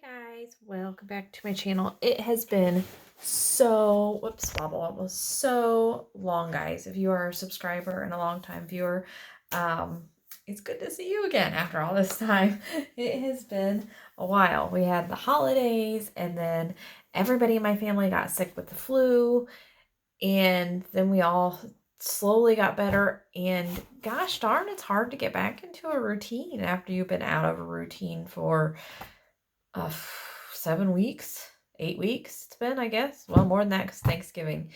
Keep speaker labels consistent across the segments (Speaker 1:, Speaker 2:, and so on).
Speaker 1: Hi guys, welcome back to my channel. It has been so, whoops, wobble wobble, so long guys. If you are a subscriber and a long-time viewer, it's good to see you again after all this time. It has been a while. We had the holidays and then everybody in my family got sick with the flu and then we all slowly got better, and gosh darn, it's hard to get back into a routine after you've been out of a routine for 7 weeks, 8 weeks it's been, I guess. Well, more than that because Thanksgiving.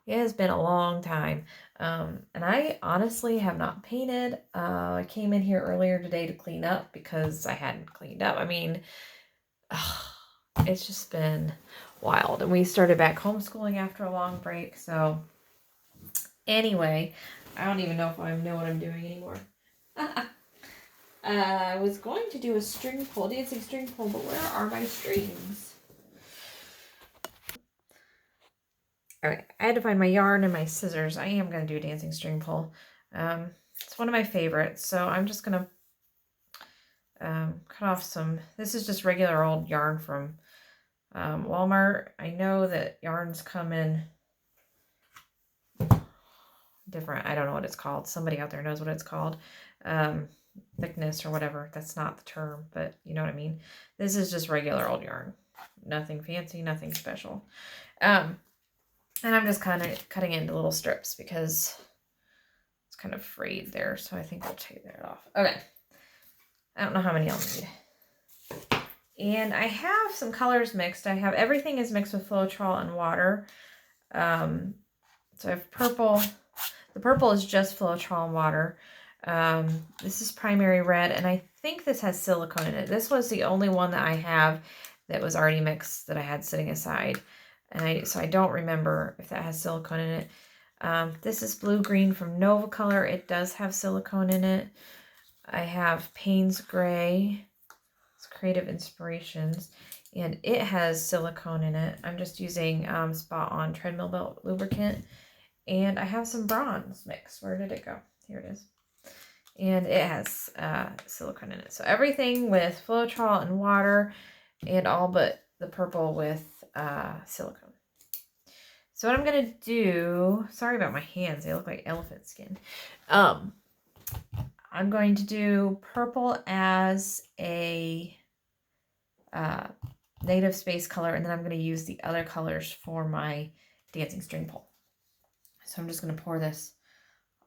Speaker 1: It has been a long time. And I honestly have not painted. I came in here earlier today to clean up because I hadn't cleaned up. I mean, it's just been wild. And we started back homeschooling after a long break. So anyway, I don't even know if I know what I'm doing anymore. I was going to do a string pull, dancing string pull, but where are my strings? Alright, I had to find my yarn and my scissors. I am going to do a dancing string pull. It's one of my favorites, so I'm just going to cut off some. This is just regular old yarn from Walmart. I know that yarns come in different, I don't know what it's called. Somebody out there knows what it's called. Thickness or whatever. That's not the term, but you know what I mean. This is just regular old yarn. Nothing fancy, nothing special. And I'm just kind of cutting it into little strips because it's kind of frayed there, so I think I'll take that off. Okay. I don't know how many I'll need. And I have some colors mixed. I have everything is mixed with Floetrol and water. So I have purple. The purple is just Floetrol and water. This is primary red, and I think this has silicone in it. This was the only one that I have that was already mixed that I had sitting aside. And so I don't remember if that has silicone in it. This is blue green from Nova Color. It does have silicone in it. I have Payne's Gray. It's Creative Inspirations. And it has silicone in it. I'm just using Spot On Treadmill Belt Lubricant. And I have some bronze mix. Where did it go? Here it is. And it has silicone in it. So everything with Floetrol and water, and all but the purple with silicone. So what I'm going to do, sorry about my hands, they look like elephant skin. I'm going to do purple as a native space color, and then I'm going to use the other colors for my dancing string pull. So I'm just going to pour this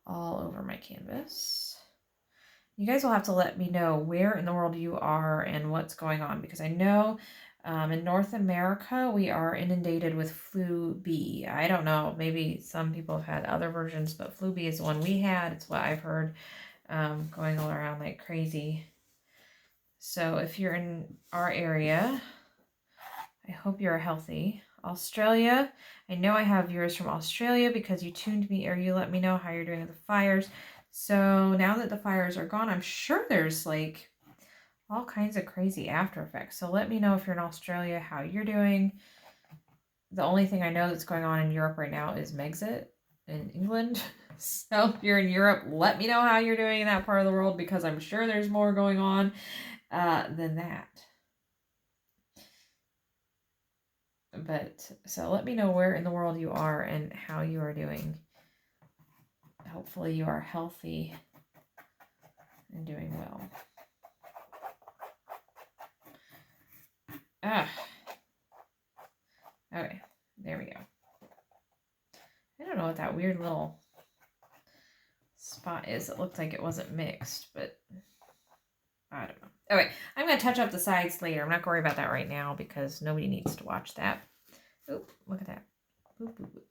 Speaker 1: all over my canvas. You guys will have to let me know where in the world you are and what's going on, because I know in North America we are inundated with flu B. I don't know, maybe some people have had other versions, but flu B is the one we had. It's what I've heard going all around like crazy. So if you're in our area, I hope you're healthy. Australia, I know I have viewers from Australia because you tuned me, or you let me know how you're doing with the fires. So now that the fires are gone, I'm sure there's like all kinds of crazy after effects. So let me know if you're in Australia, how you're doing. The only thing I know that's going on in Europe right now is Megxit in England. So if you're in Europe, let me know how you're doing in that part of the world, because I'm sure there's more going on than that. But so let me know where in the world you are and how you are doing. Hopefully you are healthy and doing well. Okay, there we go. I don't know what that weird little spot is. It looked like it wasn't mixed, but I don't know. Okay, I'm going to touch up the sides later. I'm not going to worry about that right now because nobody needs to watch that. Oop, look at that. Boop, boop, boop.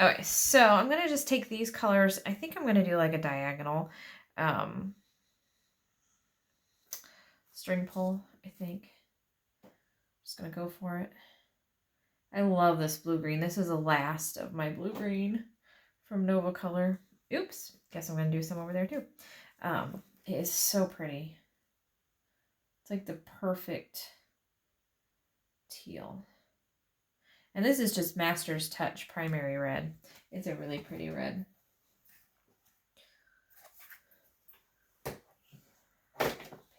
Speaker 1: Okay, so I'm going to just take these colors. I think I'm going to do like a diagonal string pull, I think. Just going to go for it. I love this blue-green. This is the last of my blue-green from Nova Color. Oops, guess I'm going to do some over there too. It is so pretty. It's like the perfect teal. And this is just Master's Touch Primary Red. It's a really pretty red.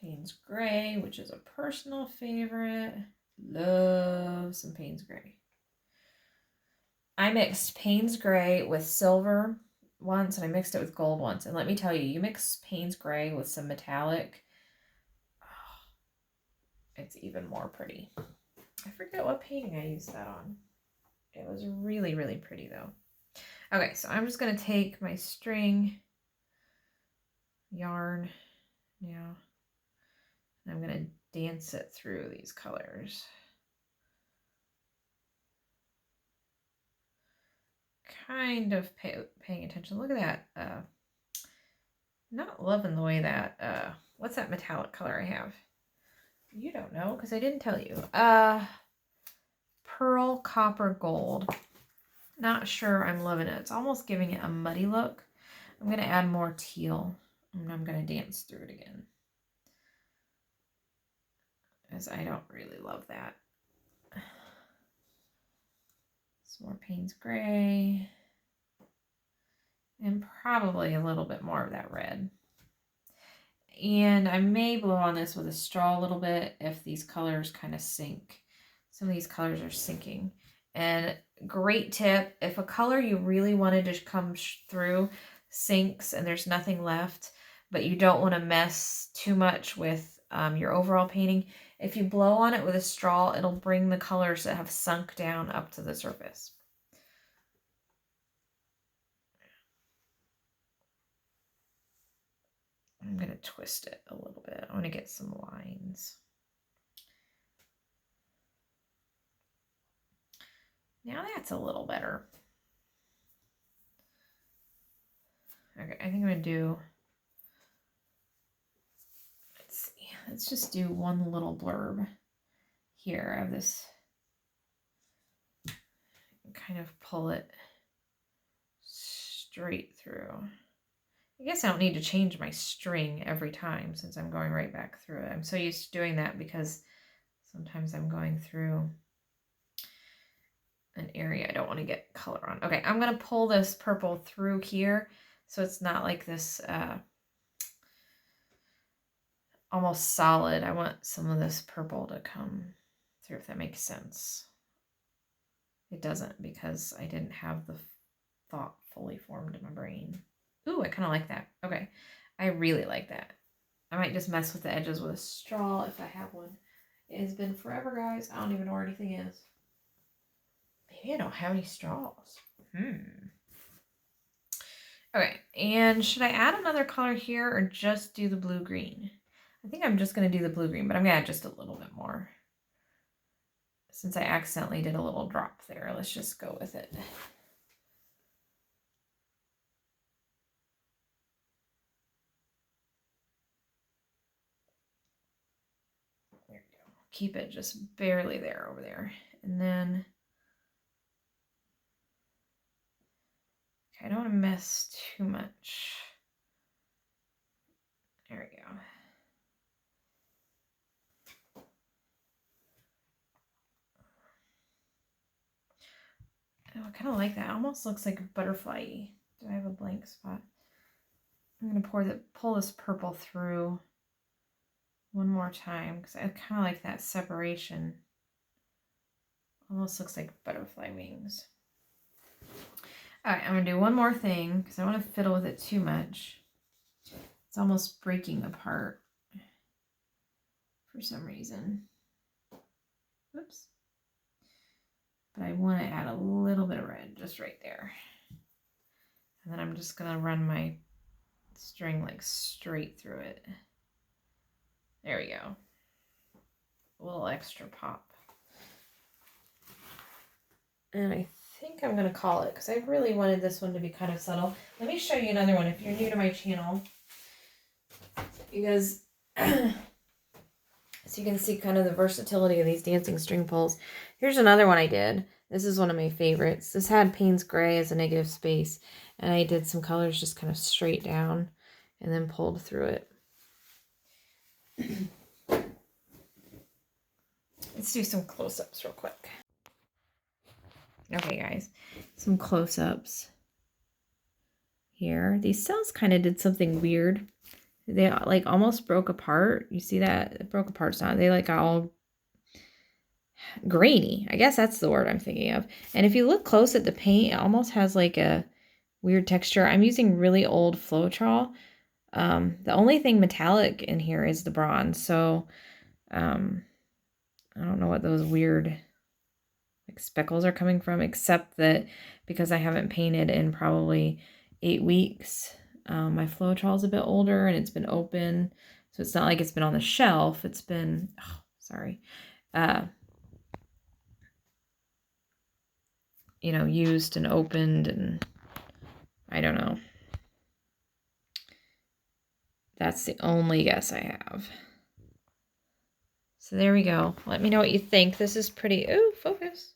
Speaker 1: Payne's Gray, which is a personal favorite. Love some Payne's Gray. I mixed Payne's Gray with silver once, and I mixed it with gold once. And let me tell you, you mix Payne's Gray with some metallic, oh, it's even more pretty. I forget what painting I used that on. It was really, really pretty though. Okay, so I'm just going to take my string yarn now, and I'm going to dance it through these colors. Kind of paying attention. Look at that. Not loving the way that, what's that metallic color I have? You don't know because I didn't tell you. Pearl Copper Gold. Not sure I'm loving it. It's almost giving it a muddy look. I'm going to add more teal, and I'm going to dance through it again, as I don't really love that. Some more Payne's Gray, and probably a little bit more of that red. And I may blow on this with a straw a little bit if these colors kind of sink. Some of these colors are sinking. And great tip, if a color you really wanted to come through sinks and there's nothing left, but you don't want to mess too much with your overall painting, if you blow on it with a straw, it'll bring the colors that have sunk down up to the surface. I'm going to twist it a little bit. I want to get some lines. Now that's a little better. Okay, I think I'm going to do, let's see, let's just do one little blurb here of this. Kind of pull it straight through. I guess I don't need to change my string every time since I'm going right back through it. I'm so used to doing that because sometimes I'm going through an area I don't want to get color on. Okay, I'm going to pull this purple through here so it's not like this almost solid. I want some of this purple to come through, if that makes sense. It doesn't because I didn't have the thought fully formed in my brain. Ooh, I kind of like that. Okay, I really like that. I might just mess with the edges with a straw if I have one. It has been forever, guys. I don't even know where anything is. Maybe I don't have any straws. Okay, and should I add another color here or just do the blue-green? I think I'm just going to do the blue-green, but I'm going to add just a little bit more. Since I accidentally did a little drop there, let's just go with it. There you go. Keep it just barely there over there. And then, okay, I don't want to mess too much. There we go. Oh, I kind of like that. It almost looks like a butterfly. Do I have a blank spot? I'm going to pull this purple through one more time because I kind of like that separation. Almost looks like butterfly wings. All right, I'm going to do one more thing because I don't want to fiddle with it too much. It's almost breaking apart for some reason. Oops. But I want to add a little bit of red just right there. And then I'm just going to run my string like straight through it. There we go. A little extra pop. And I think I'm going to call it because I really wanted this one to be kind of subtle. Let me show you another one if you're new to my channel. Because so you can see kind of the versatility of these dancing string pulls. Here's another one I did. This is one of my favorites. This had Payne's Gray as a negative space. And I did some colors just kind of straight down and then pulled through it. Let's do some close-ups real quick. Okay, guys. Some close-ups here. These cells kind of did something weird. they like almost broke apart. You see that? It broke apart. It's not. They like got all grainy. I guess that's the word I'm thinking of. And if you look close at the paint, it almost has like a weird texture. I'm using really old Floetrol. The only thing metallic in here is the bronze. So I don't know what those weird like speckles are coming from, except that because I haven't painted in probably 8 weeks, my Floetrol is a bit older and it's been open. So it's not like it's been on the shelf. It's been, oh, sorry, you know, used and opened, and I don't know. That's the only guess I have. So there we go. Let me know what you think. This is pretty, ooh, focus.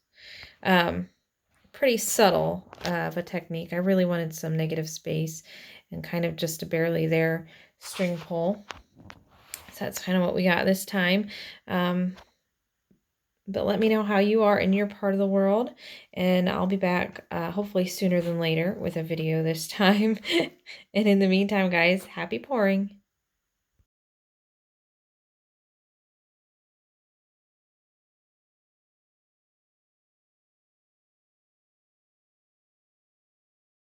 Speaker 1: Pretty subtle of a technique. I really wanted some negative space and kind of just a barely there string pull. So that's kind of what we got this time. But let me know how you are in your part of the world, and I'll be back hopefully sooner than later with a video this time. And in the meantime, guys, happy pouring.